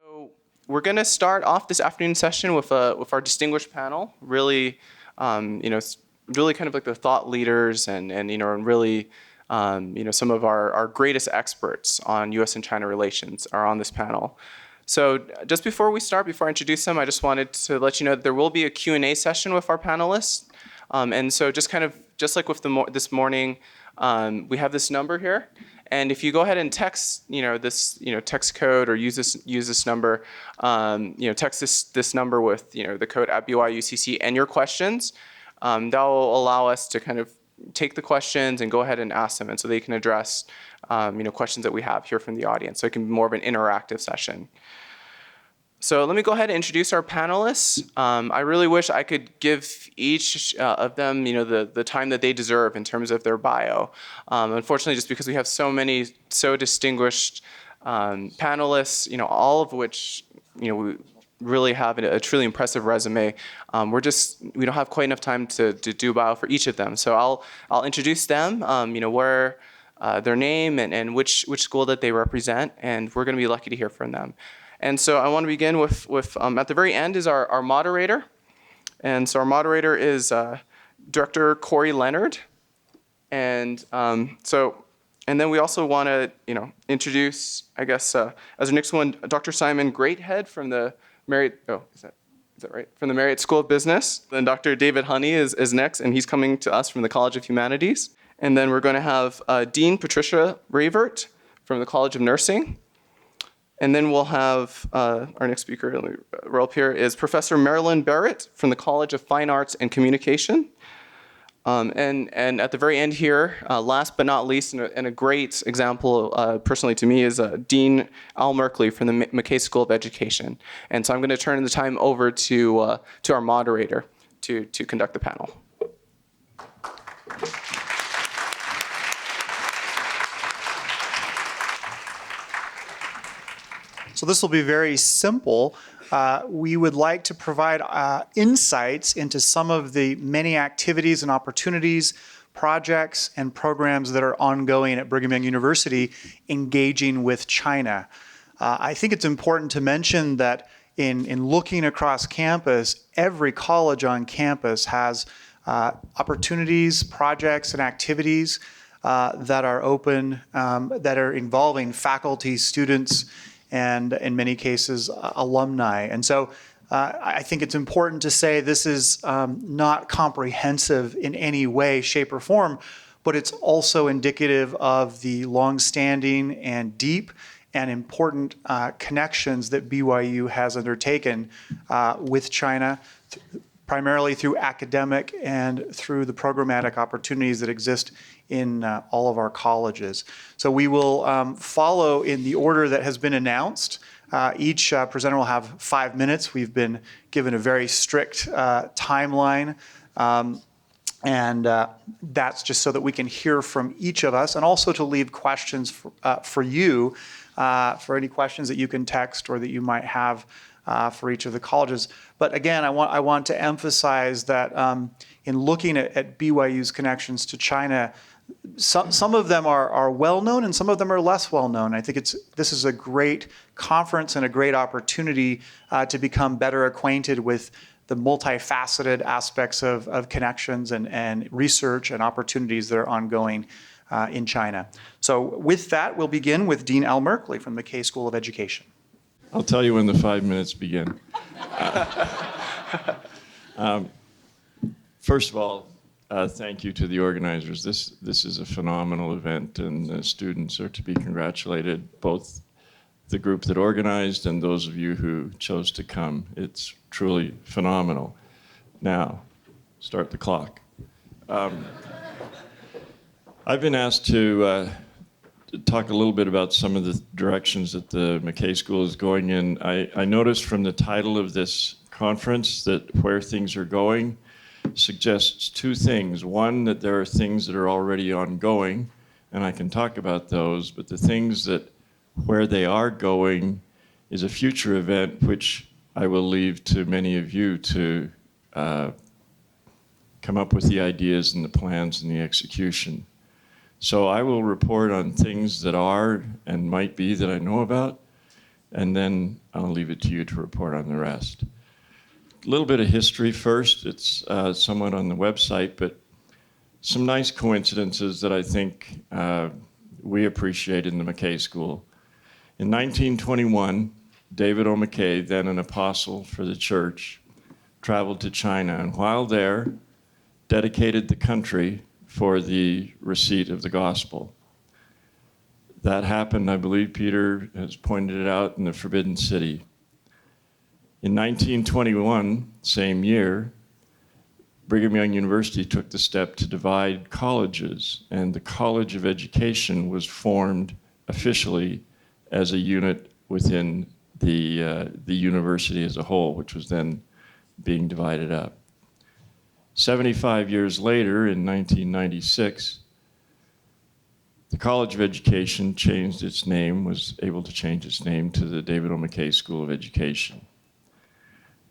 So we're going to start off this afternoon session with our distinguished panel. Really, really kind of like the thought leaders and really, some of our greatest experts on U.S. and China relations are on this panel. So just before we start, before I introduce them, I just wanted to let you know that there will be a Q&A session with our panelists. And so just like with this morning, we have this number here. And if you go ahead and text, this, text code or use this number, text this number with, the code at BYUCC and your questions, that will allow us to kind of take the questions and go ahead and ask them, and so they can address, questions that we have here from the audience. So it can be more of an interactive session. So let me go ahead and introduce our panelists. I really wish I could give each of them, the time that they deserve in terms of their bio. Unfortunately, just because we have so many so distinguished panelists, all of which, we really have a truly impressive resume. We don't have quite enough time to do a bio for each of them. So I'll introduce them, where their name and which school that they represent, and we're going to be lucky to hear from them. And so I want to begin with at the very end is our moderator. And so our moderator is Director Corey Leonard. And then we also want to, introduce, I guess, as our next one, Dr. Simon Greathead from the Marriott, is that right? From the Marriott School of Business. Then Dr. David Honey is next, and he's coming to us from the College of Humanities. And then we're going to have Dean Patricia Ravert from the College of Nursing. And then we'll have our next speaker, let me roll up here, is Professor Marilyn Barrett from the College of Fine Arts and Communication. And at the very end here, last but not least, and a great example personally to me, is Dean Al Merkley from the McKay School of Education. And so I'm going to turn the time over to our moderator to conduct the panel. So this will be very simple. We would like to provide insights into some of the many activities and opportunities, projects, and programs that are ongoing at Brigham Young University engaging with China. I think it's important to mention that in looking across campus, every college on campus has opportunities, projects, and activities that are open, that are involving faculty, students, and in many cases, alumni. And so I think it's important to say this is not comprehensive in any way, shape, or form, but it's also indicative of the longstanding and deep and important connections that BYU has undertaken with China, primarily through academic and through the programmatic opportunities that exist in all of our colleges. So we will follow in the order that has been announced. Each presenter will have 5 minutes. We've been given a very strict timeline, and that's just so that we can hear from each of us, and also to leave questions for you, for any questions that you can text or that you might have for each of the colleges. But again, I want to emphasize that in looking at BYU's connections to China, some of them are well known and some of them are less well known. I think this is a great conference and a great opportunity to become better acquainted with the multifaceted aspects of connections and research and opportunities that are ongoing in China. So with that, we'll begin with Dean Al Merkley from McKay School of Education. I'll tell you when the 5 minutes begin. First of all, thank you to the organizers. This is a phenomenal event, and the students are to be congratulated, both the group that organized and those of you who chose to come. It's truly phenomenal. Now, start the clock. I've been asked to talk a little bit about some of the directions that the McKay School is going in. I noticed from the title of this conference that where things are going suggests two things. One, that there are things that are already ongoing, and I can talk about those, but the things that where they are going is a future event, which I will leave to many of you to come up with the ideas and the plans and the execution. So I will report on things that are and might be that I know about, and then I'll leave it to you to report on the rest. A little bit of history first. It's somewhat on the website, but some nice coincidences that I think we appreciate in the McKay School. In 1921, David O. McKay, then an apostle for the church, traveled to China, and while there, dedicated the country for the receipt of the gospel. That happened, I believe Peter has pointed it out, in the Forbidden City. In 1921, same year, Brigham Young University took the step to divide colleges, and the College of Education was formed officially as a unit within the university as a whole, which was then being divided up. 75 years later, in 1996, the College of Education changed its name, was able to change its name to the David O. McKay School of Education.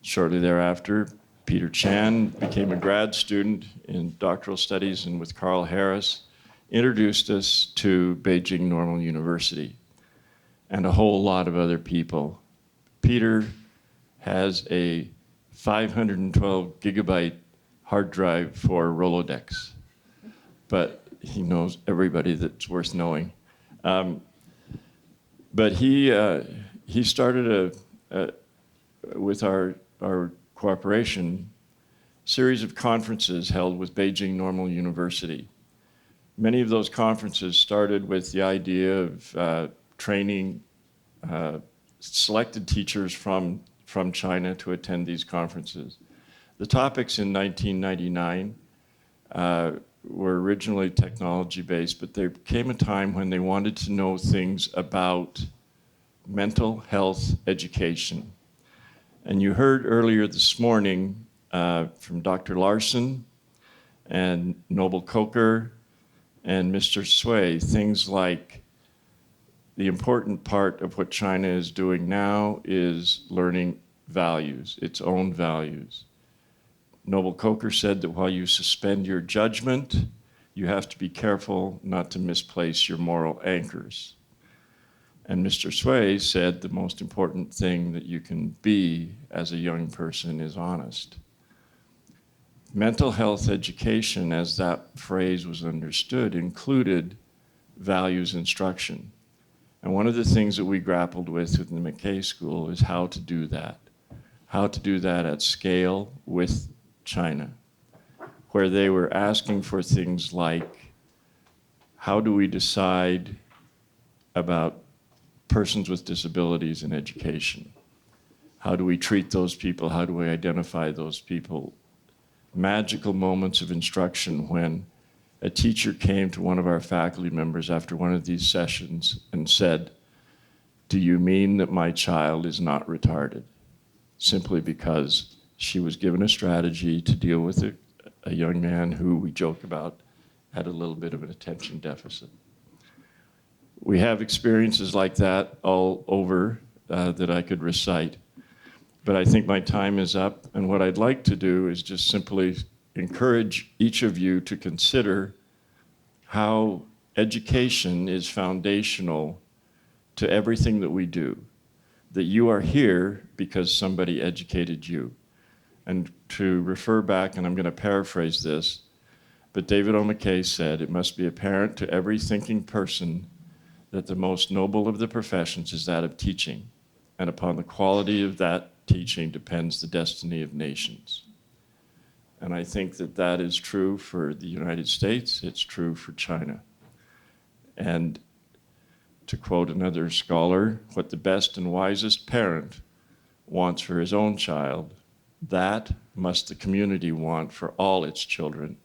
Shortly thereafter, Peter Chan became a grad student in doctoral studies and with Carl Harris introduced us to Beijing Normal University and a whole lot of other people. Peter has a 512 gigabyte hard drive for Rolodex, but he knows everybody that's worth knowing. But he started with our cooperation, series of conferences held with Beijing Normal University. Many of those conferences started with the idea of training selected teachers from China to attend these conferences. The topics in 1999 were originally technology-based, but there came a time when they wanted to know things about mental health education. And you heard earlier this morning from Dr. Larson and Noble Coker and Mr. Sui, things like the important part of what China is doing now is learning values, its own values. Noble Coker said that while you suspend your judgment, you have to be careful not to misplace your moral anchors. And Mr. Sui said the most important thing that you can be as a young person is honest. Mental health education, as that phrase was understood, included values instruction. And one of the things that we grappled with in the McKay School is how to do that at scale with China, where they were asking for things like, how do we decide about persons with disabilities in education? How do we treat those people? How do we identify those people? Magical moments of instruction when a teacher came to one of our faculty members after one of these sessions and said, "Do you mean that my child is not retarded?" Simply because she was given a strategy to deal with a young man who we joke about had a little bit of an attention deficit. We have experiences like that all over that I could recite. But I think my time is up, and what I'd like to do is just simply encourage each of you to consider how education is foundational to everything that we do, that you are here because somebody educated you. And to refer back, and I'm going to paraphrase this, but David O. McKay said, "It must be apparent to every thinking person that the most noble of the professions is that of teaching, and upon the quality of that teaching depends the destiny of nations." And I think that that is true for the United States, it's true for China. And to quote another scholar, what the best and wisest parent wants for his own child, that must the community want for all its children.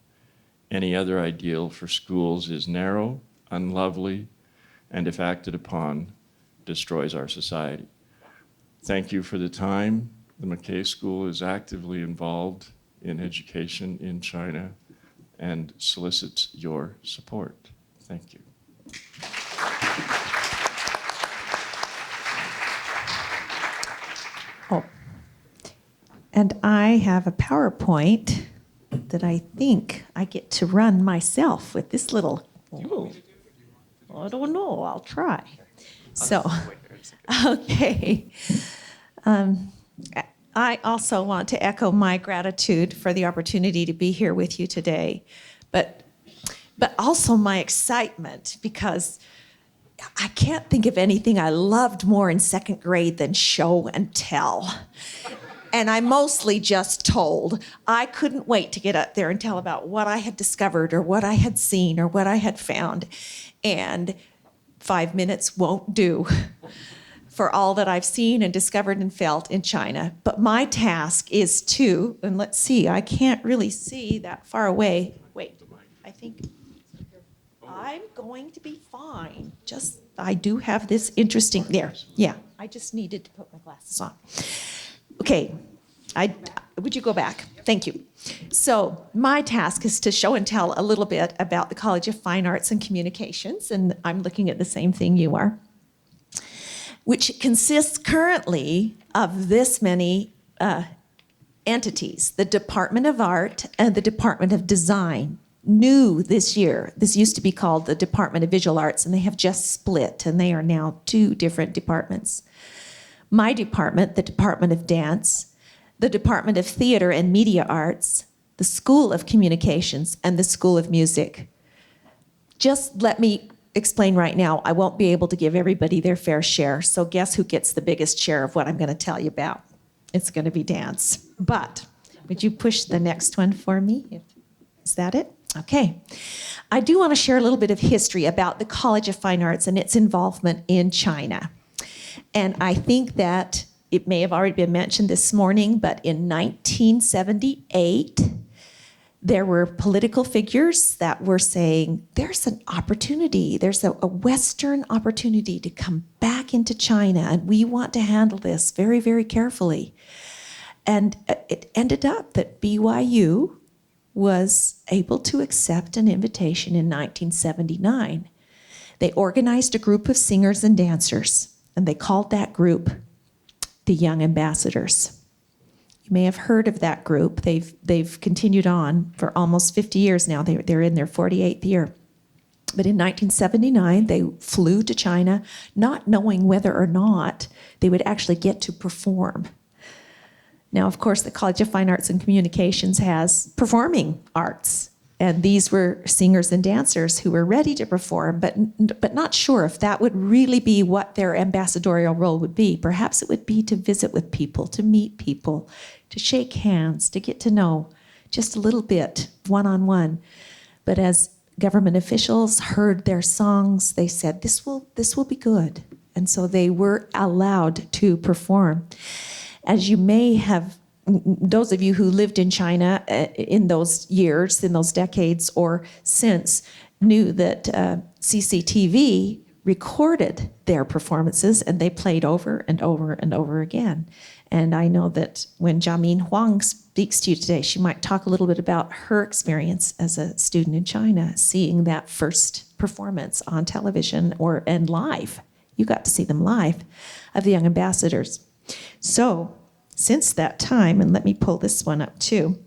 Any other ideal for schools is narrow, unlovely, and if acted upon, destroys our society. Thank you for the time. The McKay School is actively involved in education in China and solicits your support. Thank you. Oh, and I have a PowerPoint that I think I get to run myself with this little. Oh, I don't know. I'll try. So, Okay. I also want to echo my gratitude for the opportunity to be here with you today, but also my excitement, because I can't think of anything I loved more in second grade than show and tell. And I mostly just told. I couldn't wait to get up there and tell about what I had discovered or what I had seen or what I had found. And 5 minutes won't do for all that I've seen and discovered and felt in China. But my task is to, and let's see, I can't really see that far away. Wait, I think I'm going to be fine. I do have this interesting, there, yeah, I just needed to put my glasses on. Okay, would you go back? Thank you. So my task is to show and tell a little bit about the College of Fine Arts and Communications, and I'm looking at the same thing you are, which consists currently of this many entities: the Department of Art and the Department of Design. New this year, this used to be called the Department of Visual Arts, and they have just split, and they are now 2 different departments. My department, the Department of Dance, the Department of Theater and Media Arts, the School of Communications, and the School of Music. Just let me explain right now, I won't be able to give everybody their fair share, so guess who gets the biggest share of what I'm going to tell you about? It's going to be dance. But would you push the next one for me? Is that it? Okay. I do want to share a little bit of history about the College of Fine Arts and its involvement in China. And I think that it may have already been mentioned this morning, but in 1978, there were political figures that were saying, there's an opportunity, there's a Western opportunity to come back into China, and we want to handle this very, very carefully. And it ended up that BYU was able to accept an invitation in 1979. They organized a group of singers and dancers, and they called that group the Young Ambassadors. You may have heard of that group. They've continued on for almost 50 years now. They're in their 48th year. But in 1979, they flew to China, not knowing whether or not they would actually get to perform. Now, of course, the College of Fine Arts and Communications has performing arts, and these were singers and dancers who were ready to perform, but not sure if that would really be what their ambassadorial role would be. Perhaps it would be to visit with people, to meet people, to shake hands, to get to know just a little bit, one-on-one. But as government officials heard their songs, they said, this will be good. And so they were allowed to perform. As you may have, those of you who lived in China in those years, in those decades or since, knew that CCTV recorded their performances, and they played over and over and over again. And I know that when Jiamin Huang speaks to you today, she might talk a little bit about her experience as a student in China, seeing that first performance on television and live. You got to see them live, of the Young Ambassadors. So, since that time, and let me pull this one up too,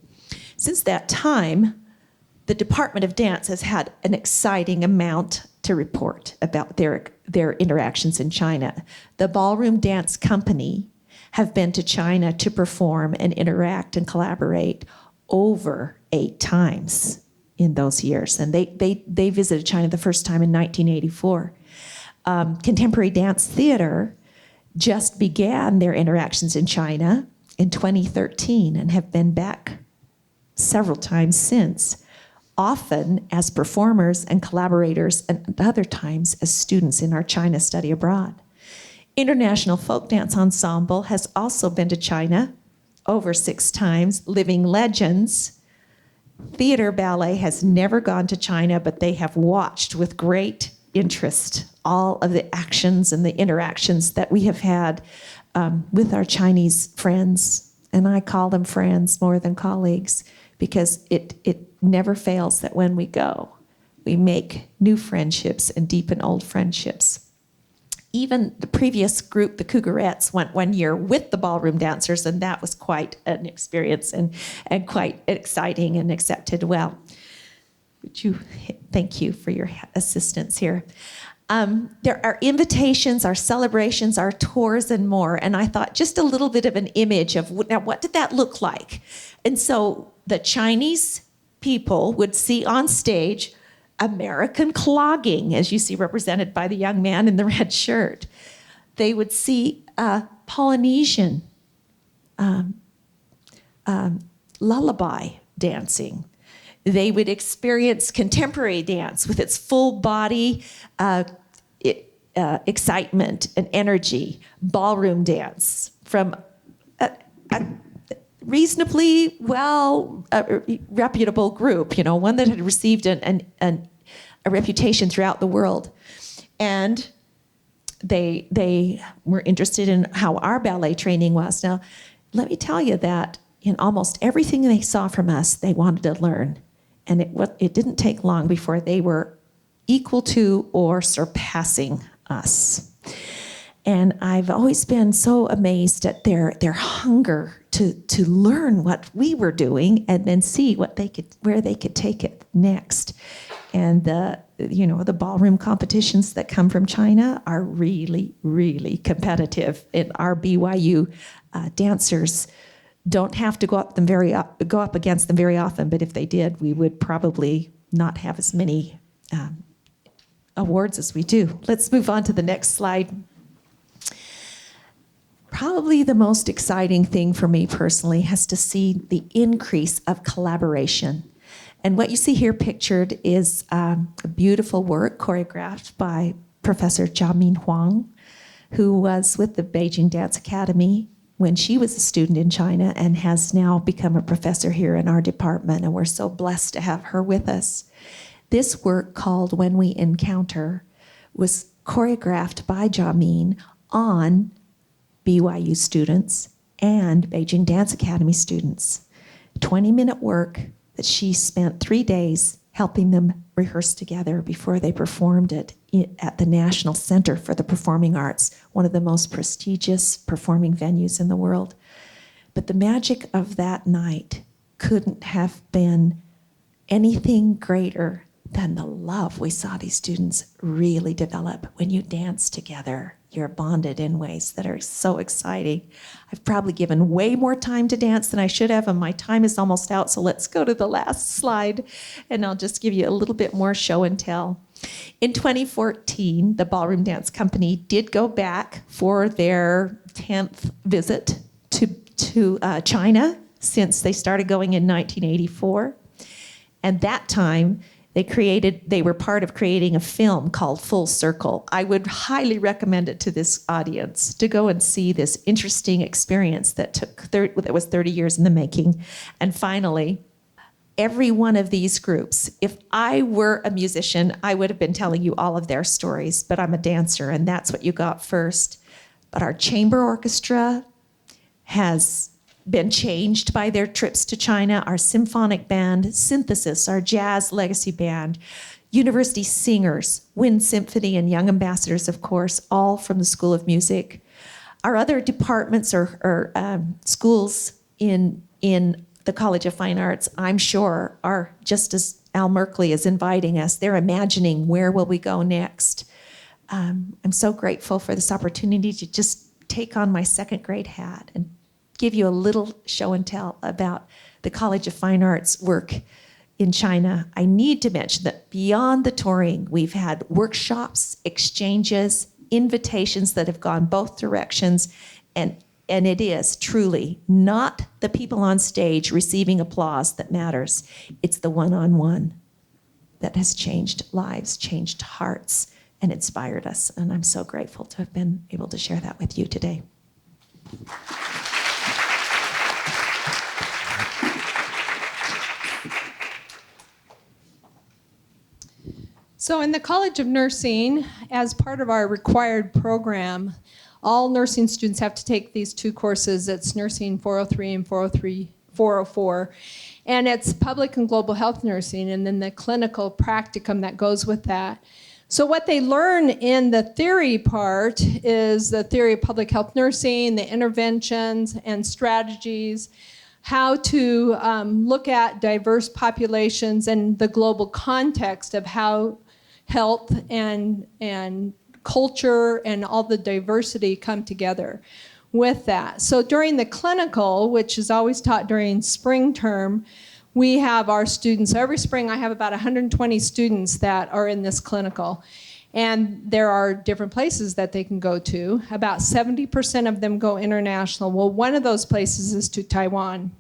since that time, the Department of Dance has had an exciting amount to report about their interactions in China. The Ballroom Dance Company have been to China to perform and interact and collaborate over 8 times in those years. And they visited China the first time in 1984. Contemporary Dance Theater just began their interactions in China in 2013 and have been back several times since, often as performers and collaborators, and other times as students in our China study abroad. International Folk Dance Ensemble has also been to China over 6 times. Living Legends Theater Ballet has never gone to China, but they have watched with great interest all of the actions and the interactions that we have had with our Chinese friends. And I call them friends more than colleagues, because it never fails that when we go, we make new friendships and deepen old friendships. Even the previous group, the Cougarettes, went one year with the ballroom dancers, and that was quite an experience and quite exciting and accepted well. Would you thank you for your assistance here. There are invitations, our celebrations, our tours, and more. And I thought just a little bit of an image of now what did that look like? And so the Chinese people would see on stage American clogging, as you see represented by the young man in the red shirt. They would see Polynesian lullaby dancing. They would experience contemporary dance with its full body excitement and energy, ballroom dance from a reasonably reputable group, one that had received a reputation throughout the world. And they were interested in how our ballet training was. Now, let me tell you that in almost everything they saw from us, they wanted to learn. And it didn't take long before they were equal to or surpassing us. And I've always been so amazed at their hunger to learn what we were doing and then see where they could take it next. And the ballroom competitions that come from China are really, really competitive. And our BYU dancers don't have to go up against them very often, but if they did, we would probably not have as many awards as we do. Let's move on to the next slide. Probably the most exciting thing for me personally has to see the increase of collaboration. And what you see here pictured is a beautiful work choreographed by Professor Jiamin Huang, who was with the Beijing Dance Academy when she was a student in China and has now become a professor here in our department, and we're so blessed to have her with us. This work, called When We Encounter, was choreographed by Jiamin on BYU students and Beijing Dance Academy students. 20-minute work that she spent 3 days helping them rehearse together before they performed it at the National Center for the Performing Arts, one of the most prestigious performing venues in the world. But the magic of that night couldn't have been anything greater than the love we saw these students really develop. When you dance together, you're bonded in ways that are so exciting. I've probably given way more time to dance than I should have, and my time is almost out, so let's go to the last slide, and I'll just give you a little bit more show and tell. In 2014, the Ballroom Dance Company did go back for their 10th visit to China since they started going in 1984. And that time, they were part of creating a film called Full Circle. I would highly recommend it to this audience to go and see this interesting experience that was 30 years in the making. And finally, every one of these groups, if I were a musician, I would have been telling you all of their stories, but I'm a dancer, and that's what you got first. But our chamber orchestra has been changed by their trips to China. Our symphonic band, Synthesis, our jazz legacy band, university singers, Wind Symphony and Young Ambassadors, of course, all from the School of Music. Our other departments or schools in the College of Fine Arts, I'm sure, are just as Al Merkley is inviting us. They're imagining where will we go next. I'm so grateful for this opportunity to just take on my second grade hat and give you a little show and tell about the College of Fine Arts work in China. I need to mention that beyond the touring, we've had workshops, exchanges, invitations that have gone both directions, and it is truly not the people on stage receiving applause that matters. It's the one-on-one that has changed lives, changed hearts, and inspired us. And I'm so grateful to have been able to share that with you today. So in the College of Nursing, as part of our required program, all nursing students have to take these two courses. It's Nursing 403 and 404. And it's public and global health nursing, and then the clinical practicum that goes with that. So what they learn in the theory part is the theory of public health nursing, the interventions and strategies, how to look at diverse populations and the global context of how health and culture and all the diversity come together with that. So during the clinical, which is always taught during spring term, we have our students. So every spring I have about 120 students that are in this clinical. And there are different places that they can go to. About 70% of them go international. Well, one of those places is to Taiwan.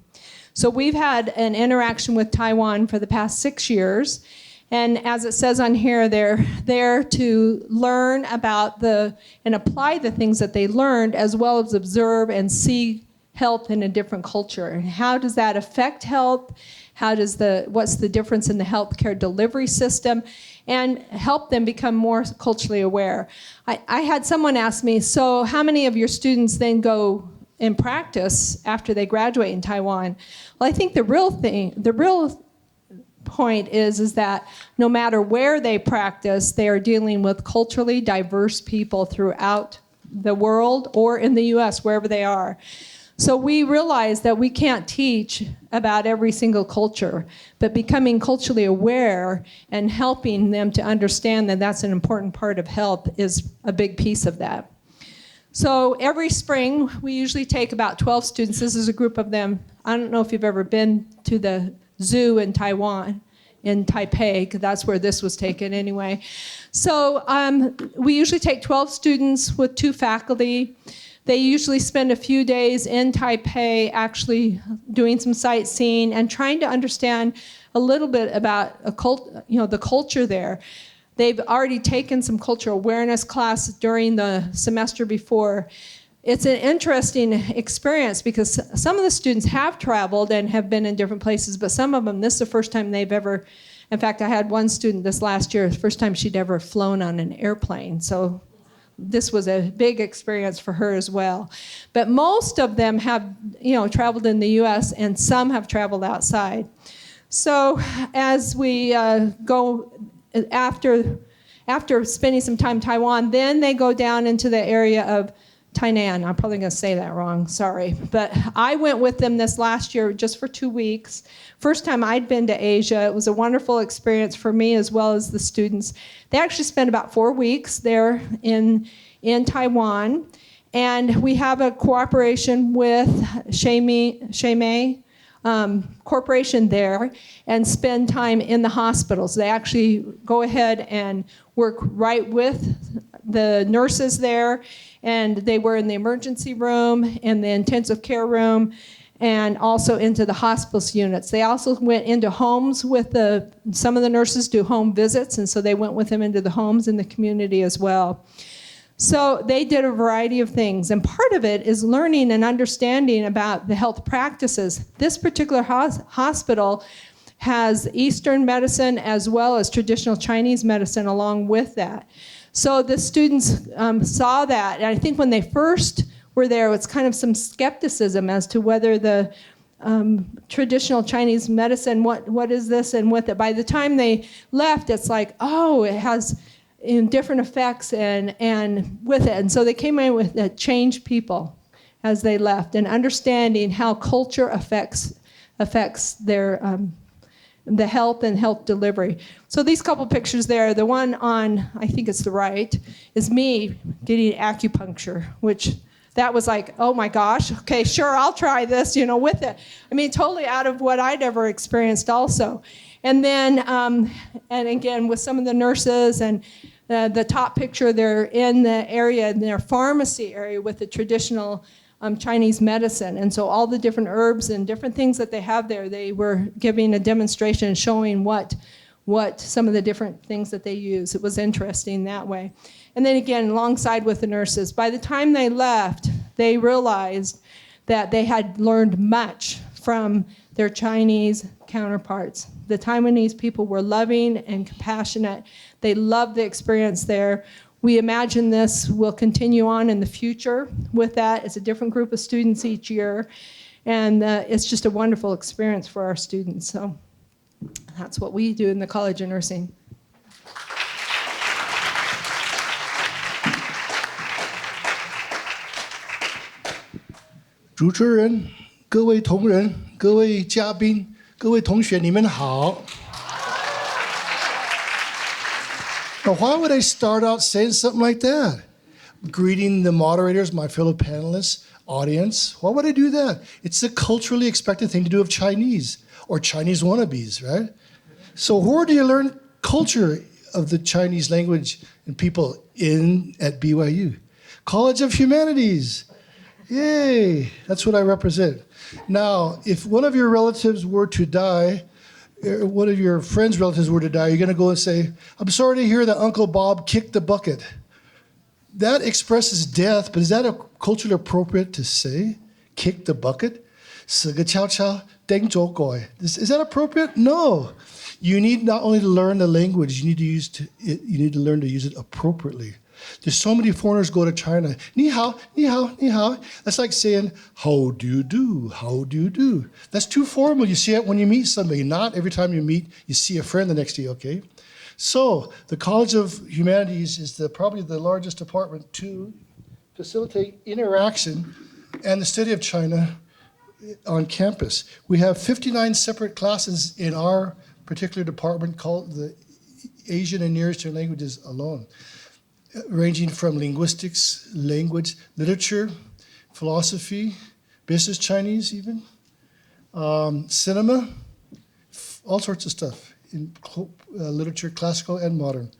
So we've had an interaction with Taiwan for the past 6 years. And as it says on here, they're there to learn about and apply the things that they learned, as well as observe and see health in a different culture. And how does that affect health? What's the difference in the healthcare delivery system? And help them become more culturally aware. I had someone ask me, so how many of your students then go in practice after they graduate in Taiwan? Well, I think the real point is that no matter where they practice, they are dealing with culturally diverse people throughout the world or in the US, wherever they are. So we realize that we can't teach about every single culture, but becoming culturally aware and helping them to understand that that's an important part of health is a big piece of that. So every spring, we usually take about 12 students. This is a group of them. I don't know if you've ever been to the zoo in Taiwan, in Taipei, because that's where this was taken anyway. So we usually take 12 students with 2 faculty. They usually spend a few days in Taipei actually doing some sightseeing and trying to understand a little bit about the culture there. They've already taken some cultural awareness class during the semester before. It's an interesting experience because some of the students have traveled and have been in different places, but some of them, this is the first time they've ever, in fact, I had one student this last year, the first time she'd ever flown on an airplane. So this was a big experience for her as well. But most of them have, traveled in the US and some have traveled outside. So as we go after spending some time in Taiwan, then they go down into the area of Tainan. I'm probably going to say that wrong, sorry. But I went with them this last year just for 2 weeks. First time I'd been to Asia. It was a wonderful experience for me as well as the students. They actually spent about 4 weeks there in Taiwan. And we have a cooperation with Shamei Corporation there and spend time in the hospitals. They actually go ahead and work right with the nurses there, and they were in the emergency room and the intensive care room and also into the hospice units. They also went into homes with some of the nurses do home visits, and so they went with them into the homes in the community as well. So they did a variety of things, and part of it is learning and understanding about the health practices. This particular hospital has Eastern medicine as well as traditional Chinese medicine along with that. So the students saw that, and I think when they first were there, it's kind of some skepticism as to whether the traditional Chinese medicine, what is this and with it. By the time they left, it's like, oh, it has different effects and with it. And so they came in with changed people as they left and understanding how culture affects their the health and health delivery. So these couple pictures there, the one on, I think it's the right, is me getting acupuncture, which that was like, oh my gosh, okay, sure, I'll try this, with it. I mean, totally out of what I'd ever experienced also. And then, and again, with some of the nurses and the top picture, they're in the area, in their pharmacy area with the traditional Chinese medicine. And so all the different herbs and different things that they have there, they were giving a demonstration showing what some of the different things that they use. It was interesting that way. And then again, alongside with the nurses, by the time they left, they realized that they had learned much from their Chinese counterparts. The Taiwanese people were loving and compassionate. They loved the experience there. We imagine this will continue on in the future with that. It's a different group of students each year, and it's just a wonderful experience for our students. So that's what we do in the College of Nursing. 主持人、各位同仁、各位嘉宾、各位同学，你们好。Now, why would I start out saying something like that? Greeting the moderators, my fellow panelists, audience. Why would I do that? It's a culturally expected thing to do of Chinese or Chinese wannabes, right? So where do you learn culture of the Chinese language and people at BYU? College of Humanities. Yay, that's what I represent. Now, if one of your relatives were to die, one of your friends' relatives were to die, you're going to go and say, I'm sorry to hear that Uncle Bob kicked the bucket. That expresses death, but is that culturally appropriate to say? Kick the bucket? 死个悄悄, deng zhou goi. Is that appropriate? No. You need not only to learn the language, you need to learn to use it appropriately. There's so many foreigners go to China. Ni hao, ni hao, ni hao. That's like saying, how do you do? How do you do? That's too formal. You see it when you meet somebody. Not every time you see a friend the next day, okay? So the College of Humanities is probably the largest department to facilitate interaction and the study of China on campus. We have 59 separate classes in our particular department called the Asian and Near Eastern Languages alone, ranging from linguistics, language, literature, philosophy, business Chinese even, cinema, all sorts of stuff in literature, classical and modern.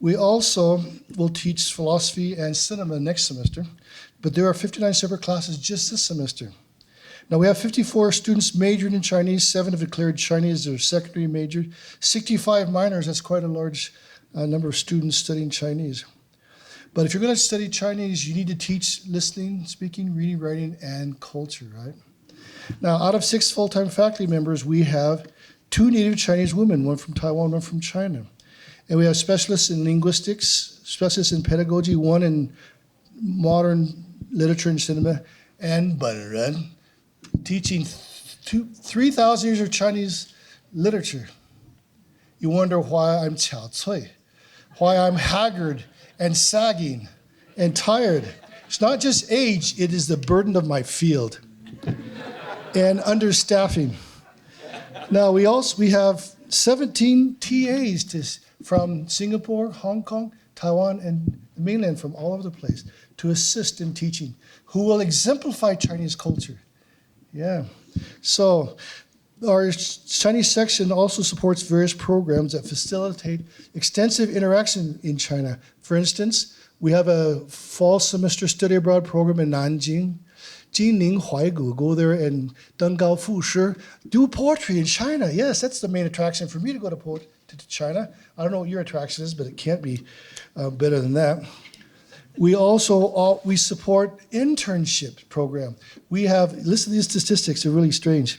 We also will teach philosophy and cinema next semester, but there are 59 separate classes just this semester. Now we have 54 students majoring in Chinese, 7 have declared Chinese as their secondary major, 65 minors, that's quite a large number of students studying Chinese. But if you're going to study Chinese, you need to teach listening, speaking, reading, writing, and culture, right? Now, out of 6 full-time faculty members, we have 2 native Chinese women, one from Taiwan, one from China. And we have specialists in linguistics, specialists in pedagogy, one in modern literature and cinema, and Benren, teaching 3,000 years of Chinese literature. You wonder why I'm qiao cui, why I'm haggard and sagging and tired. It's not just age, it is the burden of my field and understaffing. Now we have 17 TAs from Singapore, Hong Kong, Taiwan, and the mainland from all over the place to assist in teaching, who will exemplify Chinese culture. Yeah. So our Chinese section also supports various programs that facilitate extensive interaction in China. For instance, we have a fall semester study abroad program in Nanjing. Jinling Huaigu, go there and Dengao Fushi, do poetry in China. Yes, that's the main attraction for me to go to China. I don't know what your attraction is, but it can't be better than that. We also we support internship program. We have, listen to these statistics, they're really strange.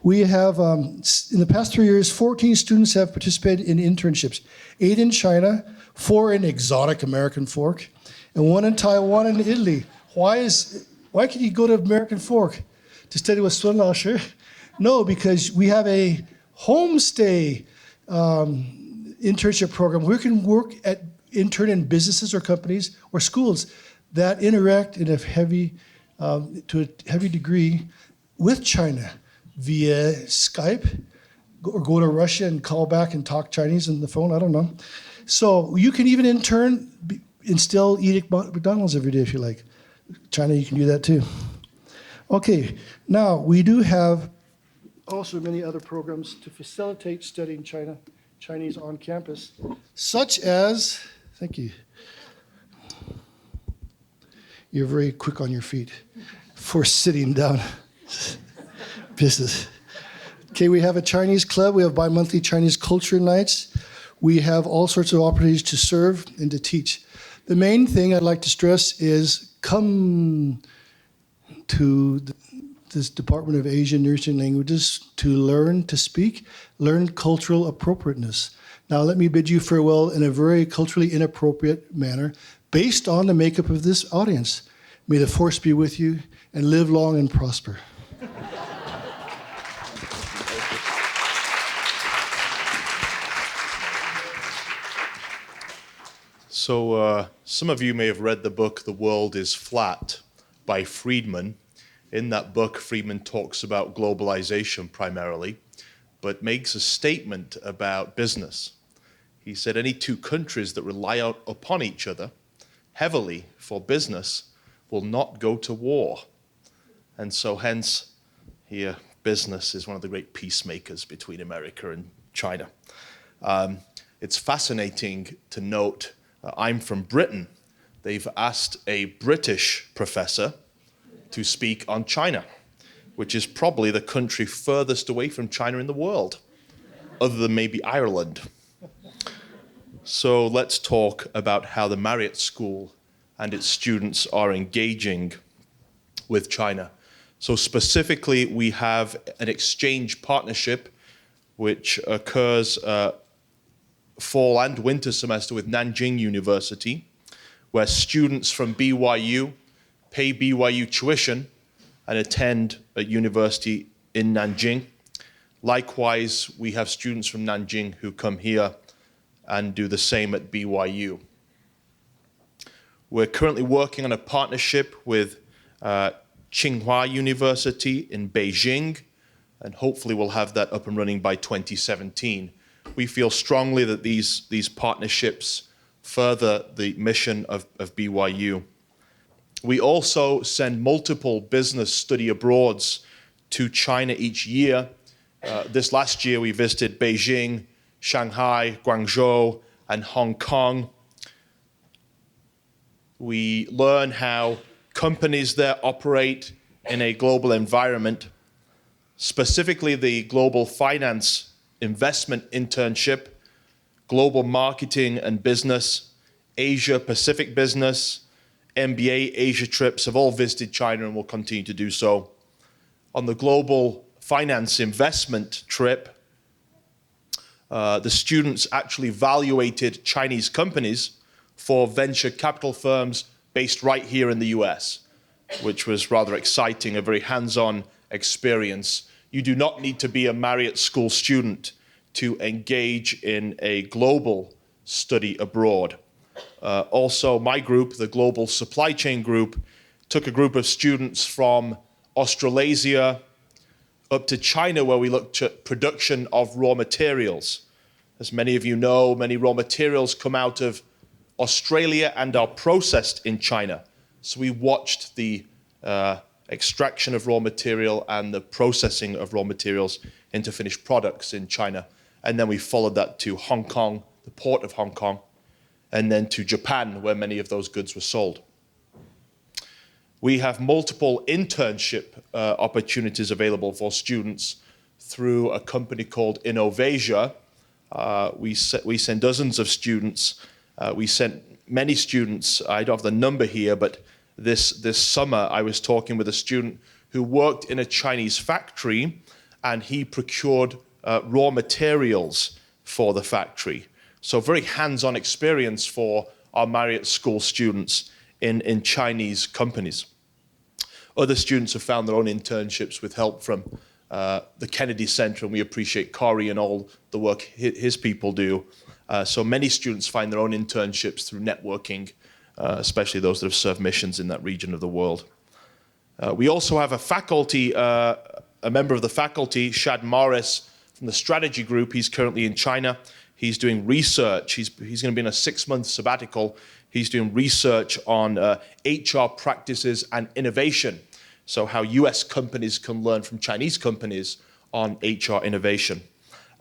We have, in the past 3 years, 14 students have participated in internships, 8 in China, 4 in exotic American Fork, and 1 in Taiwan and Italy. Why can you go to American Fork to study with Sun Laoshi? No, because we have a homestay internship program. We can intern in businesses or companies or schools that interact to a heavy degree with China via Skype, or go to Russia and call back and talk Chinese on the phone, I don't know. So you can even intern and still eat at McDonald's every day if you like. China, you can do that too. Okay, now we do have also many other programs to facilitate studying Chinese on campus, such as, thank you. You're very quick on your feet for sitting down. Business. Okay, we have a Chinese club. We have bi-monthly Chinese culture nights. We have all sorts of opportunities to serve and to teach. The main thing I'd like to stress is come to this Department of Asian Near Eastern Languages to learn to speak, learn cultural appropriateness. Now let me bid you farewell in a very culturally inappropriate manner based on the makeup of this audience. May the force be with you and live long and prosper. So some of you may have read the book The World is Flat by Friedman. In that book, Friedman talks about globalization primarily, but makes a statement about business. He said any two countries that rely upon each other heavily for business will not go to war. And so hence here, business is one of the great peacemakers between America and China. It's fascinating to note, I'm from Britain. They've asked a British professor to speak on China, which is probably the country furthest away from China in the world, other than maybe Ireland. So let's talk about how the Marriott School and its students are engaging with China. So specifically, we have an exchange partnership which occurs fall and winter semester with Nanjing University, where students from BYU pay BYU tuition and attend a university in Nanjing. Likewise, we have students from Nanjing who come here and do the same at BYU. We're currently working on a partnership with Tsinghua University in Beijing, and hopefully we'll have that up and running by 2017. We feel strongly that these partnerships further the mission of BYU. We also send multiple business study abroads to China each year. This last year we visited Beijing, Shanghai, Guangzhou, and Hong Kong. We learn how companies there operate in a global environment, specifically the Global Finance Investment Internship, Global Marketing and Business, Asia Pacific Business, MBA Asia trips have all visited China and will continue to do so. On the Global Finance Investment trip, the students actually evaluated Chinese companies for venture capital firms based right here in the US, which was rather exciting, a very hands-on experience. You do not need to be a Marriott School student to engage in a global study abroad. Also, my group, the Global Supply Chain Group, took a group of students from Australasia up to China, where we looked at production of raw materials. As many of you know, many raw materials come out of Australia and are processed in China. So we watched the extraction of raw material and the processing of raw materials into finished products in China. And then we followed that to Hong Kong, the port of Hong Kong, and then to Japan, where many of those goods were sold. We have multiple internship opportunities available for students through a company called Innovasia. We send dozens of students. We sent many students. I don't have the number here, but this summer I was talking with a student who worked in a Chinese factory, and he procured raw materials for the factory. So very hands-on experience for our Marriott School students in Chinese companies. Other students have found their own internships with help from the Kennedy Center, and we appreciate Corey and all the work his people do. So many students find their own internships through networking, especially those that have served missions in that region of the world. We also have a faculty, a member of the faculty, Shad Morris, from the strategy group. He's currently in China. He's doing research. He's going to be in a 6-month sabbatical. He's doing research on HR practices and innovation. So how US companies can learn from Chinese companies on HR innovation.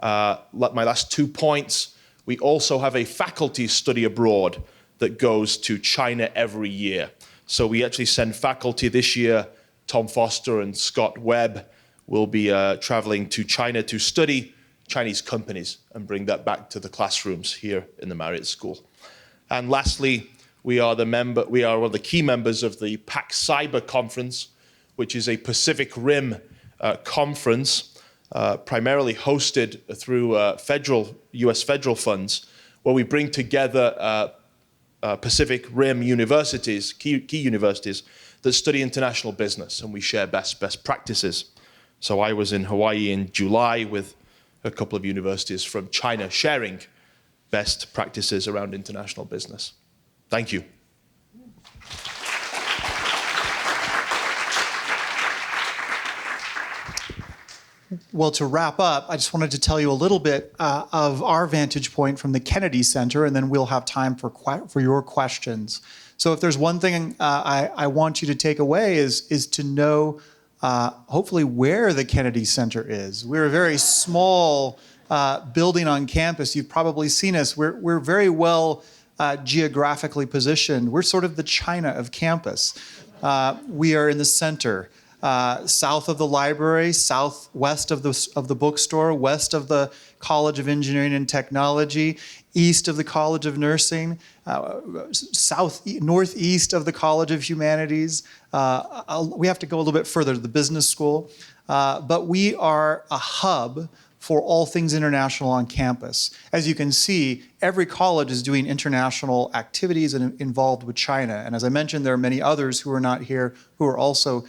My last 2 points. We also have a faculty study abroad that goes to China every year. So we actually send faculty this year. Tom Foster and Scott Webb will be traveling to China to study Chinese companies and bring that back to the classrooms here in the Marriott School. And lastly, we are one of the key members of the PAC Cyber Conference, which is a Pacific Rim conference primarily hosted through US federal funds, where we bring together Pacific Rim universities, key universities, that study international business, and we share best practices. So I was in Hawaii in July with a couple of universities from China sharing best practices around international business. Thank you. Well, to wrap up, I just wanted to tell you a little bit of our vantage point from the Kennedy Center, and then we'll have time for your questions. So if there's one thing I want you to take away is to know, hopefully, where the Kennedy Center is. We're a very small building on campus. You've probably seen us. We're very well geographically positioned. We're sort of the China of campus. We are in the center. South of the library, southwest of the bookstore, west of the College of Engineering and Technology, east of the College of Nursing, northeast of the College of Humanities. We have to go a little bit further to the business school. But we are a hub for all things international on campus. As you can see, every college is doing international activities and involved with China. And as I mentioned, there are many others who are not here who are also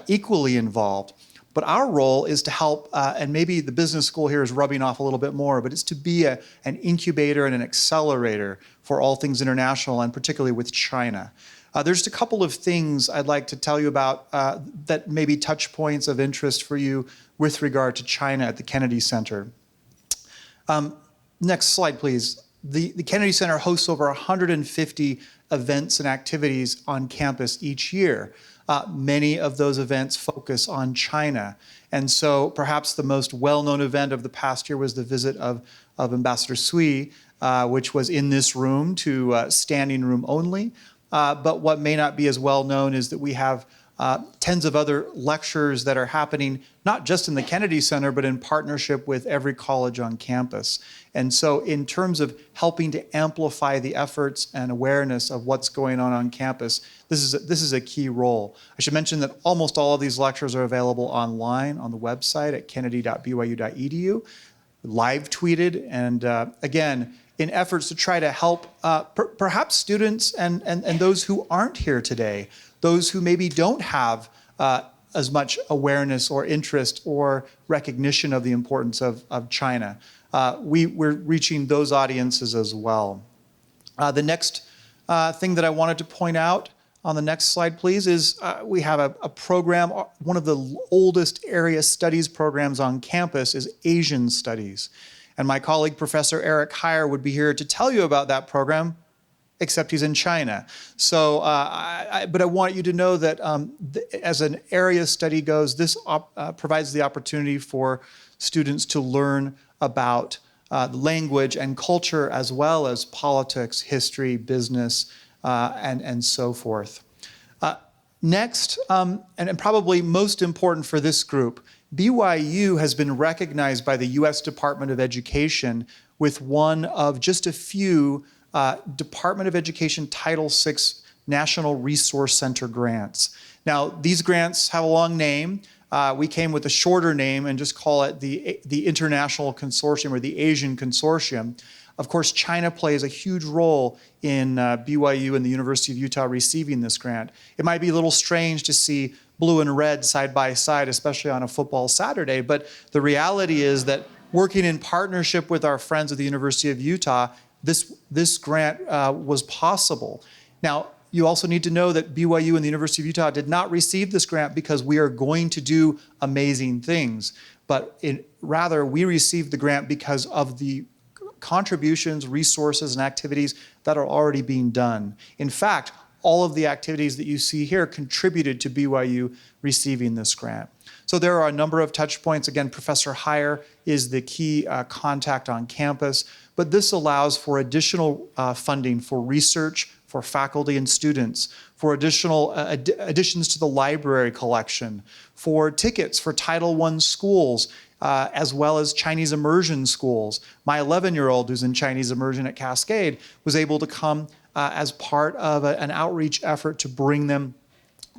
equally involved. But our role is to help, and maybe the business school here is rubbing off a little bit more, but it's to be an incubator and an accelerator for all things international, and particularly with China. There's just a couple of things I'd like to tell you about that may be touch points of interest for you with regard to China at the Kennedy Center. Next slide, please. The Kennedy Center hosts over 150 events and activities on campus each year. Many of those events focus on China. And so perhaps the most well-known event of the past year was the visit of Ambassador Cui, which was in this room to standing room only. But what may not be as well known is that we have tens of other lectures that are happening, not just in the Kennedy Center, but in partnership with every college on campus. And so in terms of helping to amplify the efforts and awareness of what's going on campus, this is a key role. I should mention that almost all of these lectures are available online on the website at kennedy.byu.edu, live tweeted, and again, in efforts to try to help perhaps students and those who aren't here today, those who maybe don't have as much awareness or interest or recognition of the importance of China. We're reaching those audiences as well. The next thing that I wanted to point out on the next slide, please, is we have a program. One of the oldest area studies programs on campus is Asian Studies. And my colleague, Professor Eric Heyer, would be here to tell you about that program, except he's in China. So, but I want you to know that as an area study goes, this provides the opportunity for students to learn about language and culture, as well as politics, history, business, and so forth. Next, and probably most important for this group, BYU has been recognized by the U.S. Department of Education with one of just a few Department of Education Title VI National Resource Center grants. Now, these grants have a long name. We came with a shorter name and just call it the International Consortium or the Asian Consortium. Of course, China plays a huge role in BYU and the University of Utah receiving this grant. It might be a little strange to see blue and red side by side, especially on a football Saturday, but the reality is that working in partnership with our friends at the University of Utah, this grant was possible. Now, you also need to know that BYU and the University of Utah did not receive this grant because we are going to do amazing things, but rather we received the grant because of the contributions, resources, and activities that are already being done. In fact, all of the activities that you see here contributed to BYU receiving this grant. So there are a number of touch points. Again, Professor Heyer is the key contact on campus, but this allows for additional funding for research, for faculty and students, for additional additions to the library collection, for tickets for Title I schools, as well as Chinese immersion schools. My 11-year-old, who's in Chinese immersion at Cascade, was able to come as part of an outreach effort to bring them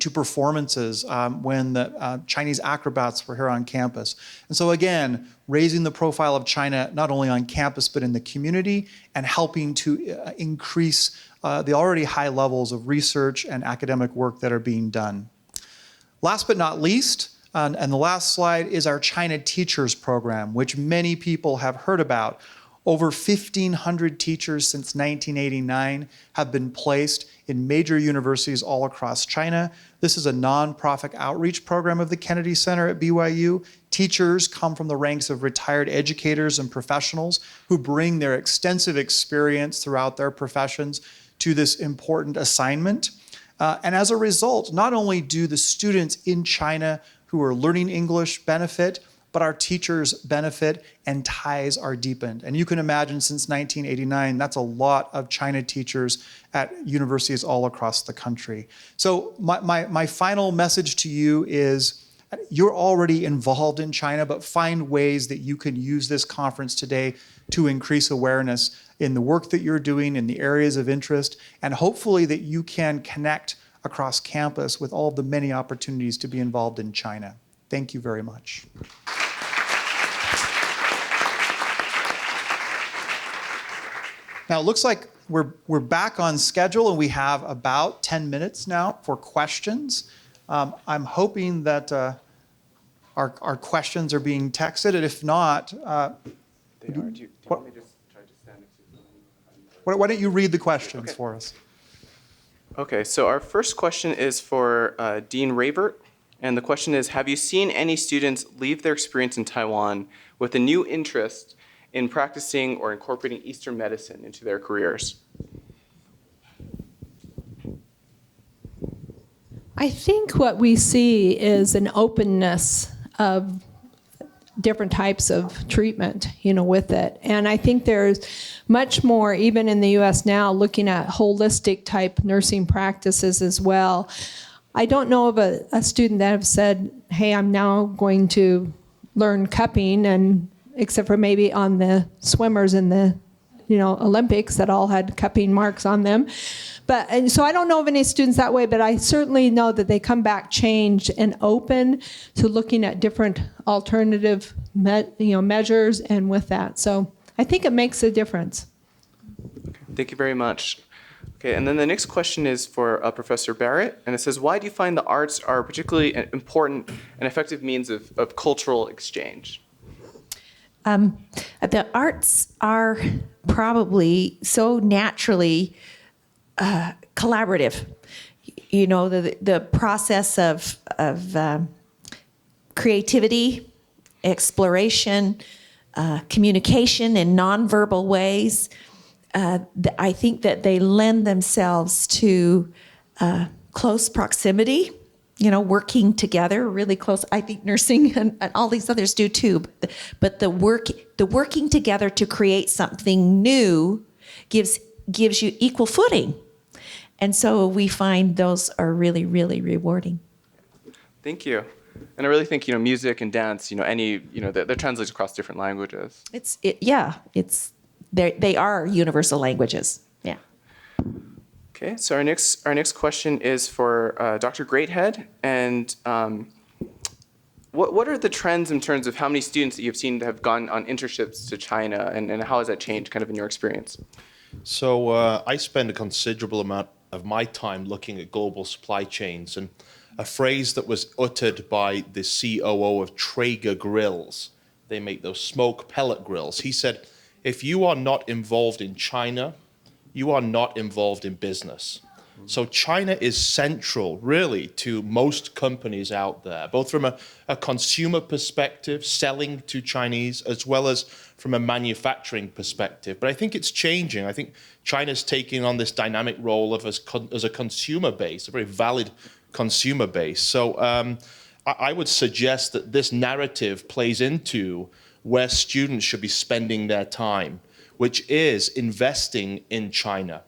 to performances when the Chinese acrobats were here on campus. And so again, raising the profile of China, not only on campus, but in the community, and helping to increase the already high levels of research and academic work that are being done. Last but not least, and the last slide is our China Teachers Program, which many people have heard about. Over 1,500 teachers since 1989 have been placed in major universities all across China. This is a nonprofit outreach program of the Kennedy Center at BYU. Teachers come from the ranks of retired educators and professionals who bring their extensive experience throughout their professions to this important assignment. And as a result, not only do the students in China who are learning English benefit, but our teachers benefit and ties are deepened. And you can imagine since 1989, that's a lot of China teachers at universities all across the country. So my final message to you is you're already involved in China, but find ways that you can use this conference today to increase awareness in the work that you're doing, in the areas of interest, and hopefully that you can connect across campus with all of the many opportunities to be involved in China. Thank you very much. Now, it looks like we're back on schedule, and we have about 10 minutes now for questions. I'm hoping that our questions are being texted, and if not, They are. Do you want me to just try to stand next to you? why don't you read the questions for us? Okay, so our first question is for Dean Rabert, and the question is, have you seen any students leave their experience in Taiwan with a new interest in practicing or incorporating Eastern medicine into their careers? I think what we see is an openness of different types of treatment, with it. And I think there's much more, even in the U.S. now, looking at holistic type nursing practices as well. I don't know of a student that have said, hey, I'm now going to learn cupping, and except for maybe on the swimmers in the Olympics that all had cupping marks on them. And so I don't know of any students that way, but I certainly know that they come back changed and open to looking at different alternative measures and with that. So I think it makes a difference. Thank you very much. Okay, and then the next question is for Professor Barrett, and it says, why do you find the arts are particularly important and effective means of cultural exchange? The arts are probably so naturally collaborative. The process of creativity, exploration, communication in nonverbal ways. I think that they lend themselves to close proximity. Working together, really close. I think nursing and all these others do too. But the working together to create something new gives you equal footing, and so we find those are really, really rewarding. Thank you. And I really think music and dance, that translates across different languages. They are universal languages. Yeah. Okay, so our next question is for Dr. Greathead, and what are the trends in terms of how many students that you've seen that have gone on internships to China, and how has that changed kind of in your experience? So I spend a considerable amount of my time looking at global supply chains, and a phrase that was uttered by the COO of Traeger Grills, they make those smoke pellet grills. He said, if you are not involved in China, you are not involved in business. So China is central, really, to most companies out there, both from a consumer perspective, selling to Chinese, as well as from a manufacturing perspective. But I think it's changing. I think China's taking on this dynamic role of as a consumer base, a very valid consumer base. So I would suggest that this narrative plays into where students should be spending their time, which is investing in China.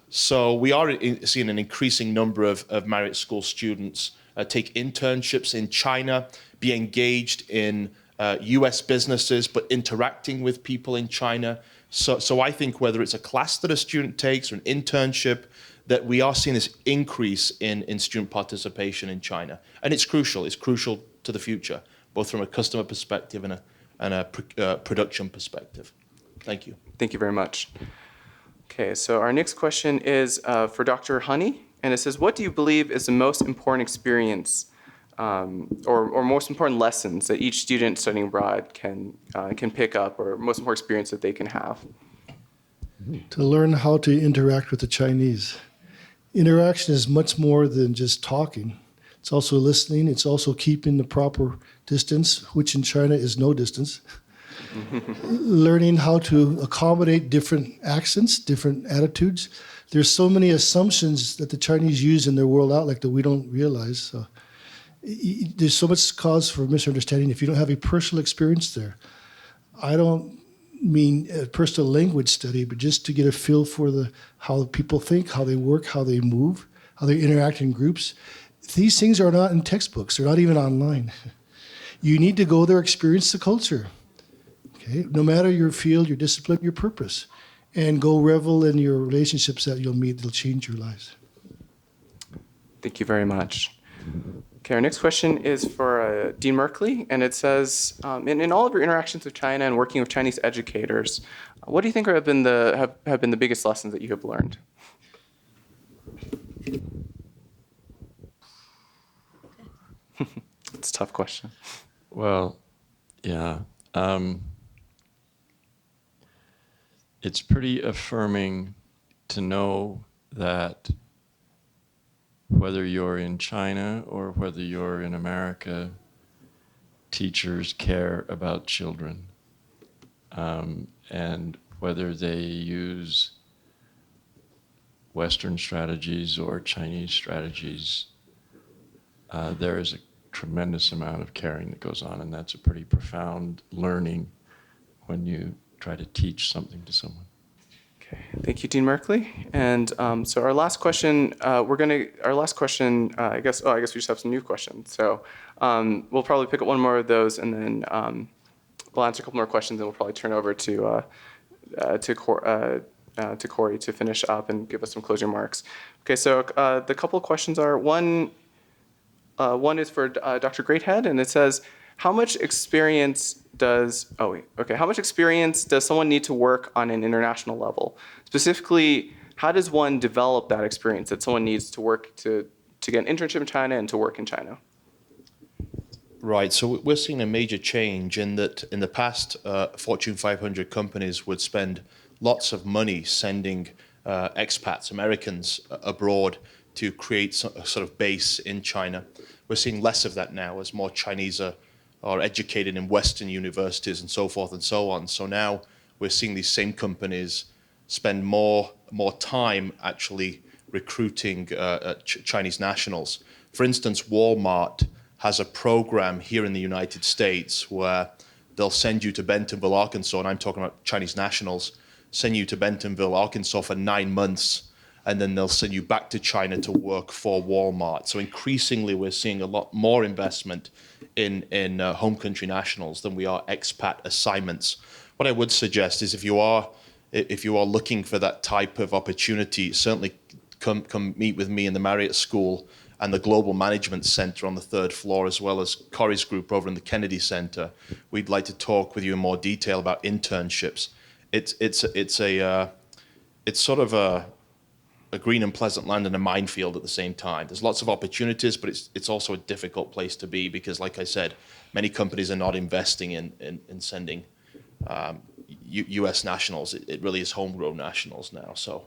So we are seeing an increasing number of Marriott School students take internships in China, be engaged in US businesses, but interacting with people in China. So I think whether it's a class that a student takes or an internship, that we are seeing this increase in student participation in China. And it's crucial. It's crucial to the future, both from a customer perspective and a production perspective. Thank you. Thank you very much. Okay, so our next question is for Dr. Honey, and it says, what do you believe is the most important experience or most important lessons that each student studying abroad can pick up, or most important experience that they can have? To learn how to interact with the Chinese. Interaction is much more than just talking. It's also listening. It's also keeping the proper distance, which in China is no distance. Learning how to accommodate different accents, different attitudes. There's so many assumptions that the Chinese use in their world outlook that we don't realize. So there's so much cause for misunderstanding if you don't have a personal experience there. I don't mean a personal language study, but just to get a feel for how people think, how they work, how they move, how they interact in groups. These things are not in textbooks. They're not even online. You need to go there, experience the culture. Okay? No matter your field, your discipline, your purpose. And go revel in your relationships that you'll meet. They'll change your lives. Thank you very much. Okay, our next question is for Dean Merkley, and it says, in all of your interactions with China and working with Chinese educators, what do you think have been the biggest lessons that you have learned? It's a tough question. Well, yeah. It's pretty affirming to know that whether you're in China or whether you're in America, teachers care about children. And whether they use Western strategies or Chinese strategies, there is a tremendous amount of caring that goes on, and that's a pretty profound learning when you try to teach something to someone. Okay, thank you, Dean Merkley. And so our last question, I guess we just have some new questions. So we'll probably pick up one more of those, and then we'll answer a couple more questions, and we'll probably turn over to Corey to finish up and give us some closing remarks. Okay, so the couple of questions are, one is for Dr. Greathead, and it says, how much experience does someone need to work on an international level? Specifically, how does one develop that experience that someone needs to work to get an internship in China and to work in China? Right, so we're seeing a major change in that in the past, Fortune 500 companies would spend lots of money sending expats, Americans, abroad to create a sort of base in China. We're seeing less of that now as more Chinese are educated in Western universities and so forth and so on. So now we're seeing these same companies spend more time actually recruiting Chinese nationals. For instance, Walmart has a program here in the United States where they'll send you to Bentonville, Arkansas, and I'm talking about Chinese nationals, send you to Bentonville, Arkansas for 9 months, and then they'll send you back to China to work for Walmart. So increasingly, we're seeing a lot more investment in home country nationals than we are expat assignments. What I would suggest is if you are looking for that type of opportunity, certainly come meet with me in the Marriott School and the Global Management Center on the 3rd floor, as well as Corey's group over in the Kennedy Center. We'd like to talk with you in more detail about internships. It's sort of a green and pleasant land and a minefield at the same time. There's lots of opportunities, but it's also a difficult place to be because, like I said, many companies are not investing in sending U.S. nationals. It really is homegrown nationals now. So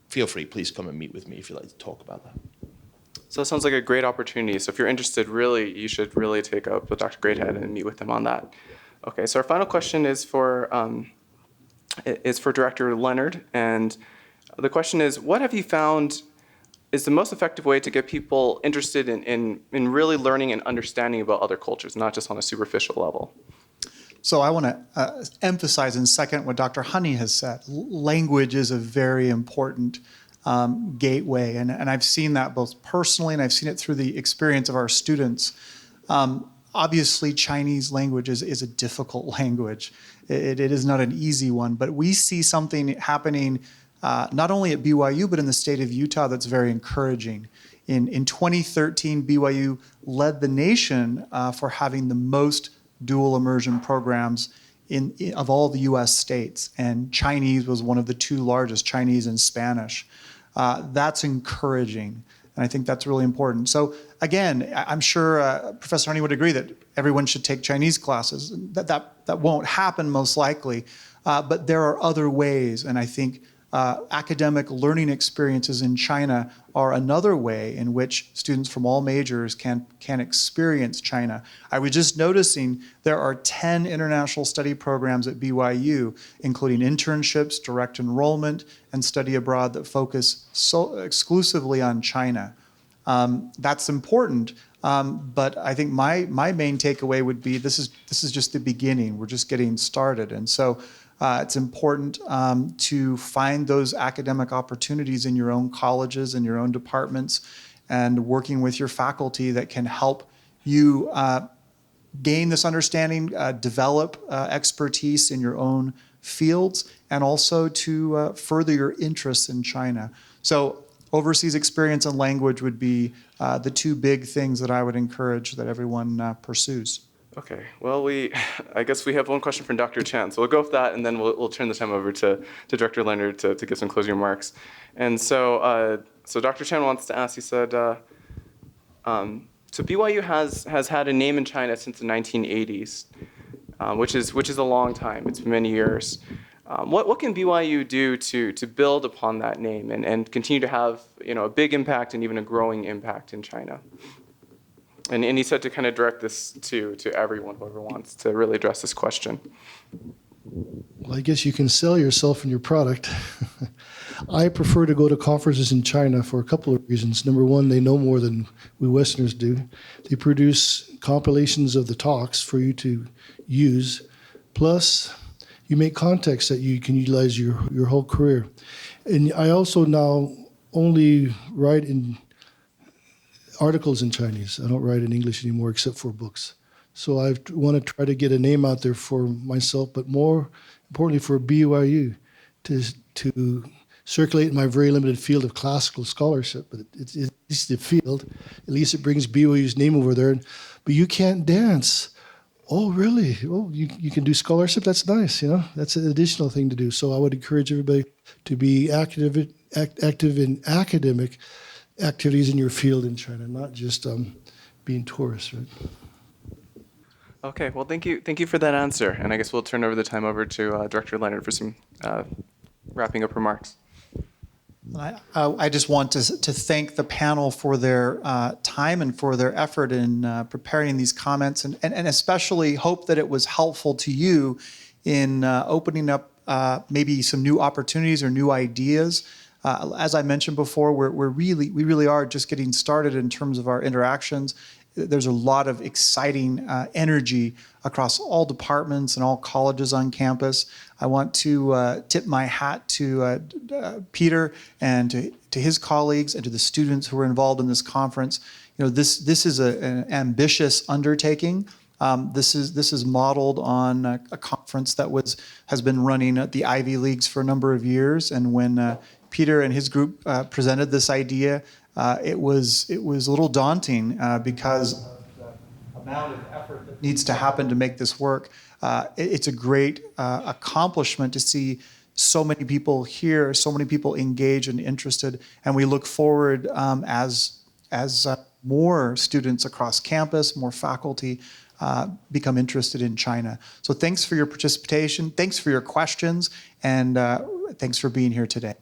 feel free, please come and meet with me if you'd like to talk about that. So that sounds like a great opportunity. So if you're interested, you should really take up with Dr. Greathead and meet with him on that. Okay, so our final question is for Director Leonard, and the question is, what have you found is the most effective way to get people interested in really learning and understanding about other cultures, not just on a superficial level? So I want to emphasize in second what Dr. Honey has said. Language is a very important gateway, and I've seen that both personally and I've seen it through the experience of our students. Obviously, Chinese language is a difficult language. It is not an easy one, but we see something happening not only at BYU, but in the state of Utah that's very encouraging. In 2013, BYU led the nation for having the most dual immersion programs of all the U.S. states, and Chinese was one of the two largest, Chinese and Spanish. That's encouraging. And I think that's really important. So again, I'm sure Professor Honey would agree that everyone should take Chinese classes. That won't happen most likely, but there are other ways. And I think academic learning experiences in China are another way in which students from all majors can experience China. I was just noticing there are 10 international study programs at BYU, including internships, direct enrollment, and study abroad that focus exclusively on China. That's important, but I think my main takeaway would be this is just the beginning. We're just getting started, and so it's important to find those academic opportunities in your own colleges and your own departments, and working with your faculty that can help you gain this understanding, develop expertise in your own fields, and also to further your interests in China. So overseas experience and language would be the two big things that I would encourage that everyone pursues. Okay, well, I guess we have one question from Dr. Chan, so we'll go with that, and then we'll turn the time over to Director Leonard to give some closing remarks. And so Dr. Chan wants to ask, he said, so BYU has had a name in China since the 1980s, which is a long time. It's been many years. What can BYU do to build upon that name and continue to have a big impact and even a growing impact in China? And he said to kind of direct this to everyone, whoever wants to really address this question. Well, I guess you can sell yourself and your product. I prefer to go to conferences in China for a couple of reasons. Number one, they know more than we Westerners do. They produce compilations of the talks for you to use. Plus, you make contacts that you can utilize your whole career. And I also now only write in articles in Chinese. I don't write in English anymore except for books. So I want to try to get a name out there for myself, but more importantly for BYU to circulate in my very limited field of classical scholarship. But it's the field. At least it brings BYU's name over there. But you can't dance. Oh, really? Oh, you can do scholarship? That's nice, That's an additional thing to do. So I would encourage everybody to be active in academic activities in your field in China, not just being tourists, right? Okay, well, thank you for that answer. And I guess we'll turn over the time over to Director Leonard for some wrapping up remarks. I just want to thank the panel for their time and for their effort in preparing these comments, and especially hope that it was helpful to you in opening up maybe some new opportunities or new ideas. As I mentioned before, we really are just getting started in terms of our interactions. There's a lot of exciting energy across all departments and all colleges on campus. I want to tip my hat to Peter and to his colleagues and to the students who were involved in this conference. This is an ambitious undertaking. This is modeled on a conference that has been running at the Ivy Leagues for a number of years, and when Peter and his group presented this idea, it was a little daunting because of the amount of effort that needs to happen to make this work. It's a great accomplishment to see so many people here, so many people engaged and interested, and we look forward as more students across campus, more faculty become interested in China. So thanks for your participation, thanks for your questions, and thanks for being here today.